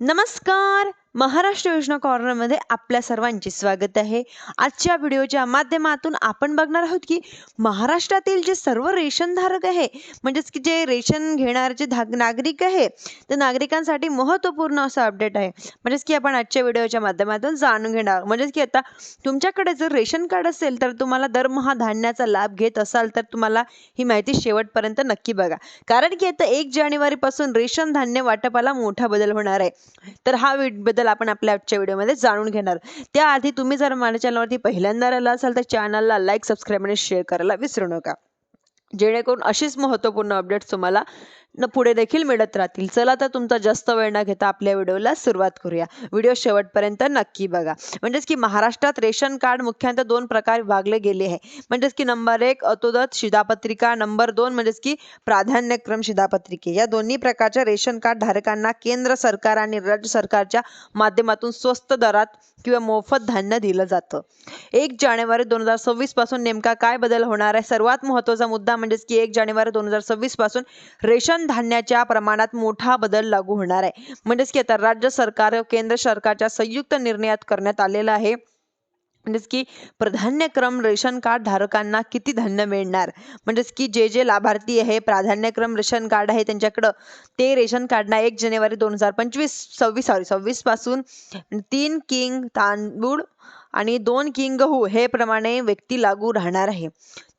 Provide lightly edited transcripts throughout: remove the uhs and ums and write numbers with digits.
नमस्कार. महाराष्ट्र योजना कॉर्नरमध्ये आपल्या सर्वांचे स्वागत आहे. आजच्या व्हिडिओच्या माध्यमातून आपण बघणार आहोत की महाराष्ट्रातील जे सर्व रेशनधारक आहे, म्हणजेच की जे रेशन घेणारे जे नागरिक आहे, त्या नागरिकांसाठी महत्त्वपूर्ण असं अपडेट आहे. म्हणजेच की आपण आजच्या व्हिडिओच्या माध्यमातून जाणून घेणार. म्हणजेच की आता तुमच्याकडे जर रेशन कार्ड असेल तर तुम्हाला दरमहा धान्याचा लाभ घेत असाल तर तुम्हाला ही माहिती शेवटपर्यंत नक्की बघा. कारण की आता 1 जानेवारीपासून रेशन धान्य वाटपाला मोठा बदल होणार आहे. तर हा बद्दल आपण आपल्या आजच्या व्हिडिओमध्ये जाणून घेणार. त्याआधी तुम्ही जर माझ्या चॅनलवरती पहिल्यांदा आला असाल तर चॅनलला लाईक, सबस्क्राईब आणि शेअर करायला विसरू नका. जेणेकरून अशीच महत्त्वपूर्ण अपडेट्स तुम्हाला पुढे देखील मिळत राहतील. चला तर तुमचा जास्त वेळ न घेता आपल्या व्हिडिओला सुरुवात करूया. व्हिडिओ शेवटपर्यंत नक्की बघा. म्हणजेच की महाराष्ट्रात रेशन कार्ड मुख्यतः 2 प्रकार विभागले गेले आहे. म्हणजेच की नंबर 1 अतोदत शिधापत्रिका, नंबर 2 म्हणजेच की प्राधान्यक्रम शिधापत्रिके. या दोन्ही प्रकारच्या रेशन कार्ड धारकांना केंद्र सरकार आणि राज्य सरकारच्या माध्यमातून स्वस्त दरात किंवा मोफत धान्य दिलं जातं. 1 जानेवारी 2026 पासून नेमका काय बदल होणार आहे? सर्वात महत्त्वाचा मुद्दा म्हणजेच की 1 जानेवारी 2026 पासून रेशन धान्याच्या प्रमाणात मोठा बदल लागू होणार आहे. म्हणजेच की आता राज्य सरकार व केंद्र सरकारच्या संयुक्त निर्णयात करण्यात आलेला आहे. म्हणजेच की प्राधान्यक्रम रेशन कार्ड धारकांना किती धान्य मिळणार, म्हणजेच की जे लाभार्थी आहे प्राधान्यक्रम रेशन कार्ड आहे त्यांच्याकडं ते रेशन कार्डना 1 जानेवारी 2026 पासून 3 किंग तांदूळ आणि 2 किंग गहू हे प्रमाणे व्यक्ती लागू राहणार आहे.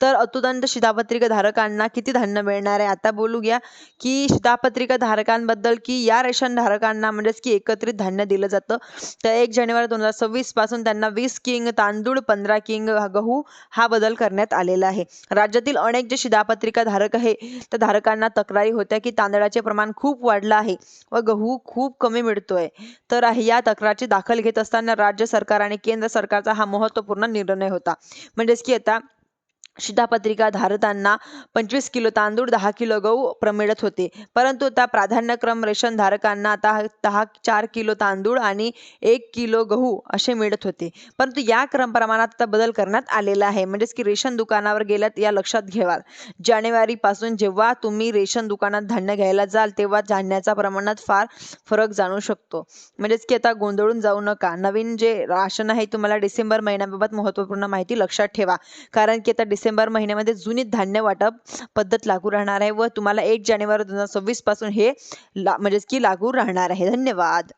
तर अतुदंत शिधापत्रिका धारकांना किती धान्य मिळणार आहे? आता बोलूया की शिधापत्रिका धारकांबद्दल की या रेशन धारकांना म्हणजेच की एकत्रित धान्य दिलं जातं. तर 1 जानेवारी 2026 पासून त्यांना 20 किंग तांदूळ, 15 किंग गहू हा बदल करण्यात आलेला आहे. राज्यातील अनेक जे शिधापत्रिका धारक आहे त्या धारकांना तक्रारी होत्या की तांदळाचे प्रमाण खूप वाढलं आहे व गहू खूप कमी मिळतोय. तर या तक्रारीची दखल घेत असताना राज्य सरकार आणि केंद्र सरकारचा हा महत्त्वपूर्ण निर्णय होता. म्हणजेच की आता शिधापत्रिका धारकांना 25 किलो तांदूळ, 10 किलो गहू मिळत होते. परंतु आता प्राधान्यक्रम रेशन धारकांना आता 4 किलो तांदूळ आणि 1 किलो गहू असे मिळत होते. परंतु या प्रमाणात आता बदल करण्यात आलेला आहे. म्हणजेच की रेशन दुकानावर गेल्यात या लक्षात घ्यावा. जानेवारीपासून जेव्हा तुम्ही रेशन दुकानात धान्य घ्यायला जाल तेव्हा धान्याच्या प्रमाणात फार फरक जाणू शकतो. म्हणजेच की आता गोंधळून जाऊ नका. नवीन जे राशन आहे तुम्हाला डिसेंबर महिन्याबाबत महत्त्वपूर्ण माहिती लक्षात ठेवा. कारण की आता डिसेंबर महिन्यामध्ये जुनी धान्य वाटप पद्धत लागू राहणार आहे व तुम्हाला 1 जानेवारी 2026 पासून हे म्हणजेच की लागू राहणार आहे. धन्यवाद.